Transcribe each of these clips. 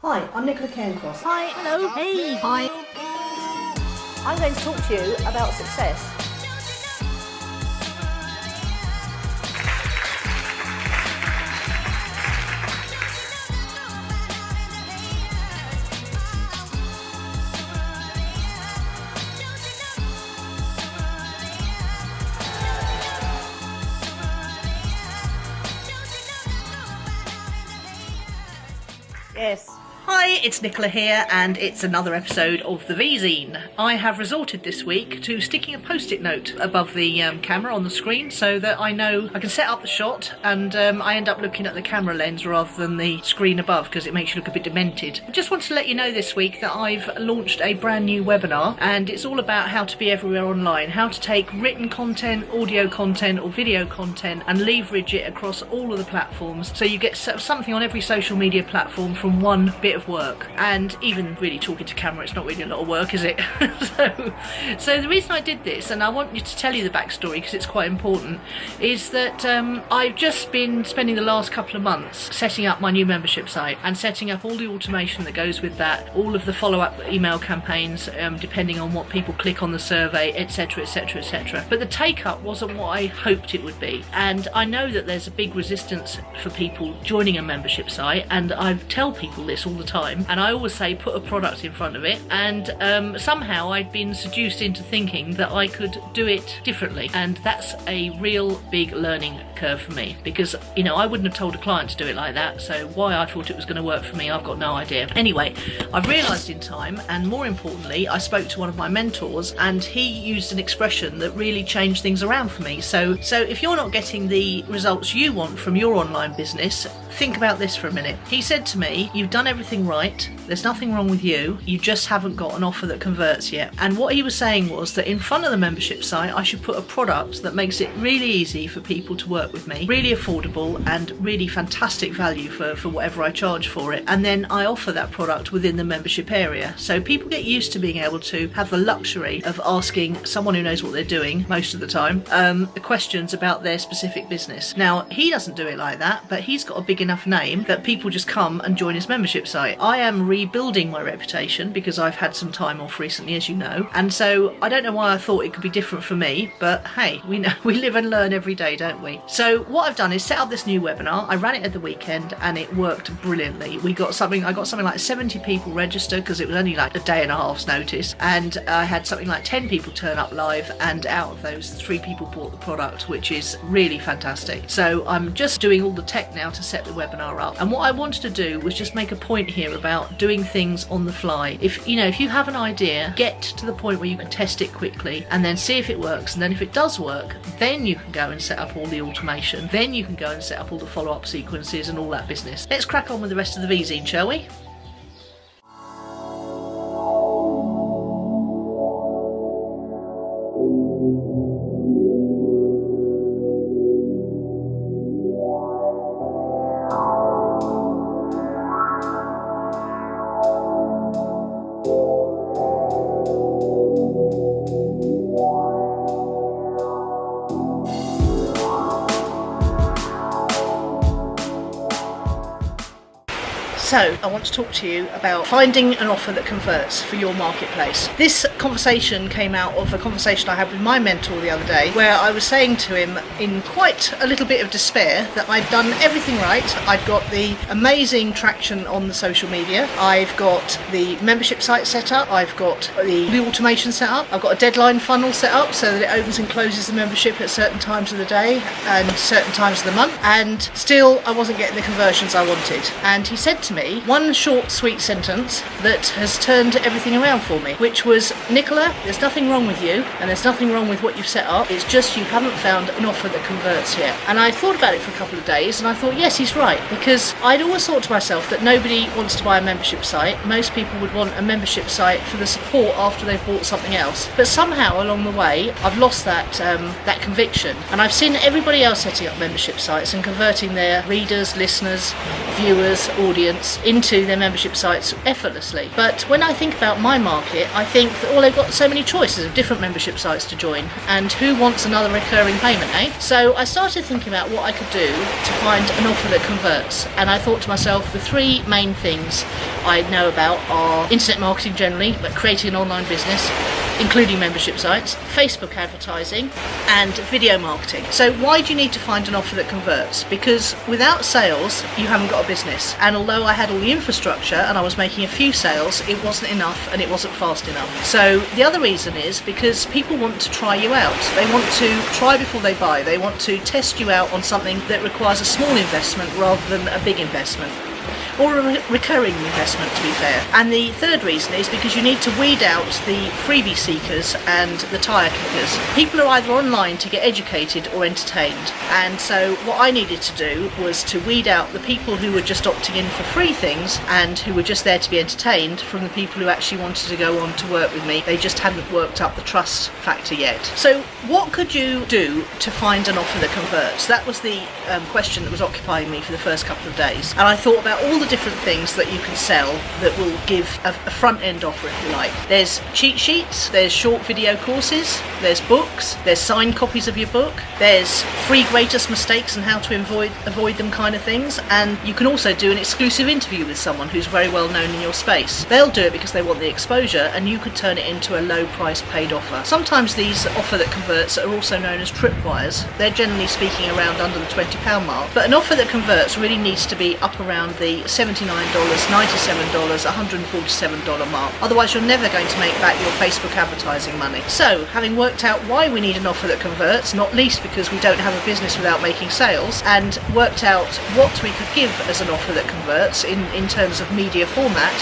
Hi, I'm Nicola Cairncross. Hi, hello, hey, hi. I'm going to talk to you about success. Yes. Hi, it's Nicola here, and it's another episode of the Vzine. I have resorted this week to sticking a post-it note above the camera on the screen so that I know I can set up the shot, and I end up looking at the camera lens rather than the screen above because it makes you look a bit demented. I just wanted to let you know this week that I've launched a brand new webinar, and it's all about how to be everywhere online, how to take written content, audio content or video content and leverage it across all of the platforms so you get something on every social media platform from one bit of work. And even really talking to camera, it's not really a lot of work, is it? so the reason I did this, and I want you to tell you the backstory because it's quite important, is that I've just been spending the last couple of months setting up my new membership site and setting up all the automation that goes with that, all of the follow-up email campaigns depending on what people click on the survey, etc, etc, etc. But the take-up wasn't what I hoped it would be, and I know that there's a big resistance for people joining a membership site, and I tell people this all the time, and I always say put a product in front of it, and somehow I'd been seduced into thinking that I could do it differently, and that's a real big learning curve for me because, you know, I wouldn't have told a client to do it like that, so why I thought it was going to work for me, I've got no idea. Anyway, I've realised in time, and more importantly, I spoke to one of my mentors and he used an expression that really changed things around for me. So if you're not getting the results you want from your online business, think about this for a minute. He said to me, you've done everything right, there's nothing wrong with you just haven't got an offer that converts yet. And what he was saying was that in front of the membership site I should put a product that makes it really easy for people to work with me, really affordable and really fantastic value for whatever I charge for it, and then I offer that product within the membership area. So people get used to being able to have the luxury of asking someone who knows what they're doing most of the time the questions about their specific business. Now he doesn't do it like that, but he's got a big enough name that people just come and join his membership site. I am rebuilding my reputation because I've had some time off recently, as you know, and so I don't know why I thought it could be different for me, but hey, we know we live and learn every day, don't we? So what I've done is set up this new webinar. I ran it at the weekend and it worked brilliantly. I got something like 70 people register because it was only like a day and a half's notice, and I had something like 10 people turn up live, and out of those 3 people bought the product, which is really fantastic. So I'm just doing all the tech now to set the webinar up, and what I wanted to do was just make a point here about doing things on the fly. If you have an idea, get to the point where you can test it quickly and then see if it works, and then if it does work, then you can go and set up all the automation, then you can go and set up all the follow-up sequences and all that business. Let's crack on with the rest of the Vzine, shall we? So I want to talk to you about finding an offer that converts for your marketplace. This conversation came out of a conversation I had with my mentor the other day, where I was saying to him in quite a little bit of despair that I'd done everything right. I'd got the amazing traction on the social media, I've got the membership site set up, I've got the automation set up, I've got a deadline funnel set up so that it opens and closes the membership at certain times of the day and certain times of the month, and still I wasn't getting the conversions I wanted. And he said to me one short sweet sentence that has turned everything around for me, which was, Nicola, there's nothing wrong with you and there's nothing wrong with what you've set up, it's just you haven't found an offer that converts yet. And I thought about it for a couple of days and I thought, yes, he's right, because I'd always thought to myself that nobody wants to buy a membership site. Most people would want a membership site for the support after they've bought something else, but somehow along the way I've lost that conviction, and I've seen everybody else setting up membership sites and converting their readers, listeners, viewers, audience clients into their membership sites effortlessly. But when I think about my market, I think that they've got so many choices of different membership sites to join, and who wants another recurring payment, eh? So I started thinking about what I could do to find an offer that converts, and I thought to myself, the three main things I know about are internet marketing generally, but creating an online business, including membership sites, Facebook advertising, and video marketing. So why do you need to find an offer that converts? Because without sales, you haven't got a business. And although I had all the infrastructure and I was making a few sales, it wasn't enough and it wasn't fast enough. So the other reason is because people want to try you out. They want to try before they buy. They want to test you out on something that requires a small investment rather than a big investment. Or a recurring investment, to be fair. And the third reason is because you need to weed out the freebie seekers and the tire kickers. People are either online to get educated or entertained. And so what I needed to do was to weed out the people who were just opting in for free things and who were just there to be entertained from the people who actually wanted to go on to work with me. They just hadn't worked up the trust factor yet. So what could you do to find an offer that converts? That was the question that was occupying me for the first couple of days. And I thought about all the different things that you can sell that will give a front end offer, if you like. There's cheat sheets, there's short video courses, there's books, there's signed copies of your book, there's free greatest mistakes and how to avoid them kind of things, and you can also do an exclusive interview with someone who's very well known in your space. They'll do it because they want the exposure, and you could turn it into a low price paid offer. Sometimes these offer that converts are also known as tripwires. They're generally speaking around under the £20 mark, but an offer that converts really needs to be up around the $79, $97, $147 mark. Otherwise you're never going to make back your Facebook advertising money. So, having worked out why we need an offer that converts, not least because we don't have a business without making sales, and worked out what we could give as an offer that converts in terms of media format,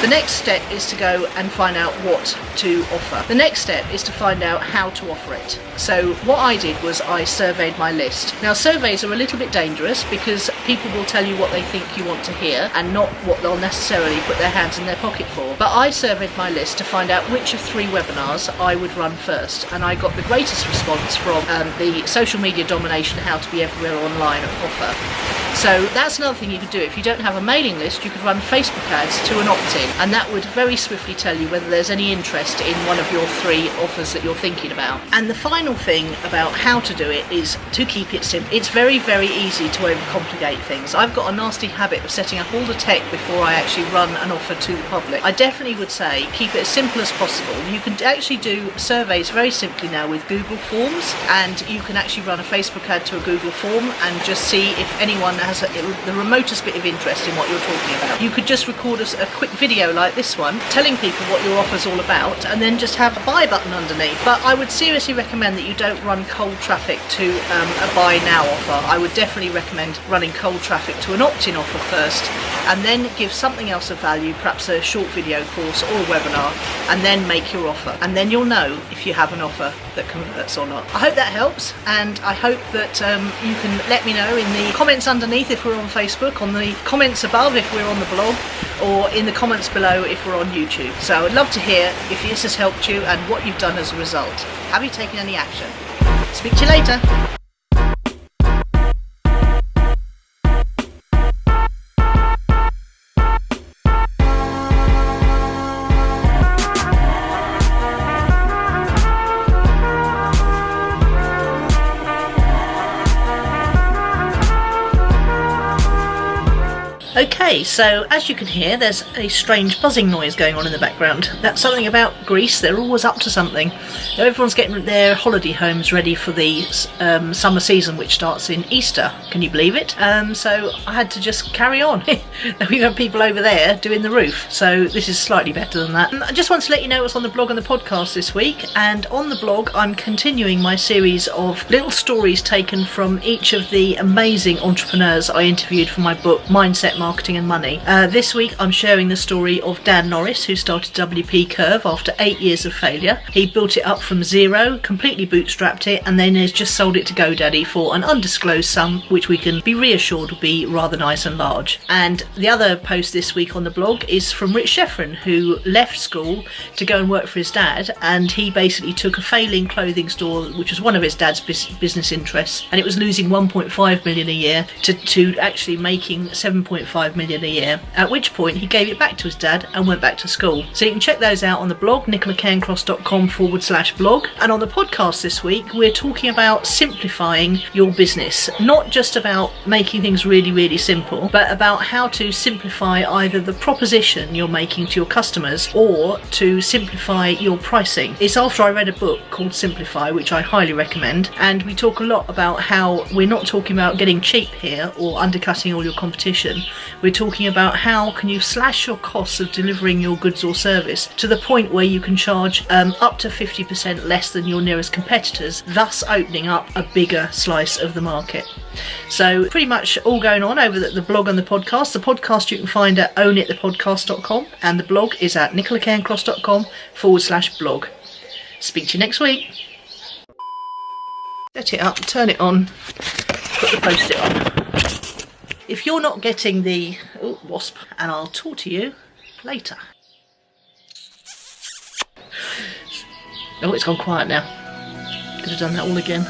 the next step is to go and find out what to offer. The next step is to find out how to offer it. So what I did was I surveyed my list. Now surveys are a little bit dangerous because people will tell you what they think you want to hear and not what they'll necessarily put their hands in their pocket for. But I surveyed my list to find out which of 3 webinars I would run first, and I got the greatest response from the social media domination how to be everywhere online offer. So that's another thing you could do. If you don't have a mailing list, you could run Facebook ads to an opt-in, and that would very swiftly tell you whether there's any interest in one of your 3 offers that you're thinking about. And the final thing about how to do it is to keep it simple. It's very, very easy to overcomplicate things. I've got a nasty habit of setting up all the tech before I actually run an offer to the public. I definitely would say keep it as simple as possible. You can actually do surveys very simply now with Google Forms, and you can actually run a Facebook ad to a Google form and just see if anyone has the remotest bit of interest in what you're talking about. You could just record a quick video like this one telling people what your offer's all about, and then just have a buy button underneath. But I would seriously recommend that you don't run cold traffic to a buy now offer. I would definitely recommend running cold traffic to an opt-in offer first, and then give something else of value, perhaps a short video course or a webinar, and then make your offer. And then you'll know if you have an offer that converts or not. I hope that helps, and I hope that you can let me know in the comments underneath if we're on Facebook, on the comments above if we're on the blog, or in the comments below if we're on YouTube. So I would love to hear if this has helped you and what you've done as a result. Have you taken any action? Speak to you later. Okay, so as you can hear, there's a strange buzzing noise going on in the background. That's something about Greece. They're always up to something. Everyone's getting their holiday homes ready for the summer season, which starts in Easter. Can you believe it? So I had to just carry on. We have people over there doing the roof, so this is slightly better than that. I just want to let you know what's on the blog and the podcast this week. And on the blog, I'm continuing my series of little stories taken from each of the amazing entrepreneurs I interviewed for my book, Mindset, Marketing and Money. This week I'm sharing the story of Dan Norris, who started WP Curve after 8 years of failure. He built it up from zero, completely bootstrapped it, and then has just sold it to GoDaddy for an undisclosed sum, which we can be reassured will be rather nice and large. And the other post this week on the blog is from Rich Sheffrin, who left school to go and work for his dad, and he basically took a failing clothing store, which was one of his dad's business interests, and it was losing 1.5 million a year to actually making 7.5 1.5 million a year, at which point he gave it back to his dad and went back to school. So you can check those out on the blog, nicolacairncross.com/blog. And on the podcast this week, we're talking about simplifying your business. Not just about making things really, really simple, but about how to simplify either the proposition you're making to your customers or to simplify your pricing. It's after I read a book called Simplify, which I highly recommend, and we talk a lot about how we're not talking about getting cheap here or undercutting all your competition. We're talking about how can you slash your costs of delivering your goods or service to the point where you can charge up to 50% less than your nearest competitors, thus opening up a bigger slice of the market. So pretty much all going on over the blog and the podcast. The podcast you can find at ownitthepodcast.com and the blog is at nicolacairncross.com/blog. Speak to you next week. Set it up, turn it on, put the post-it on. If you're not getting the wasp, and I'll talk to you later. Oh, it's gone quiet now. Could have done that all again.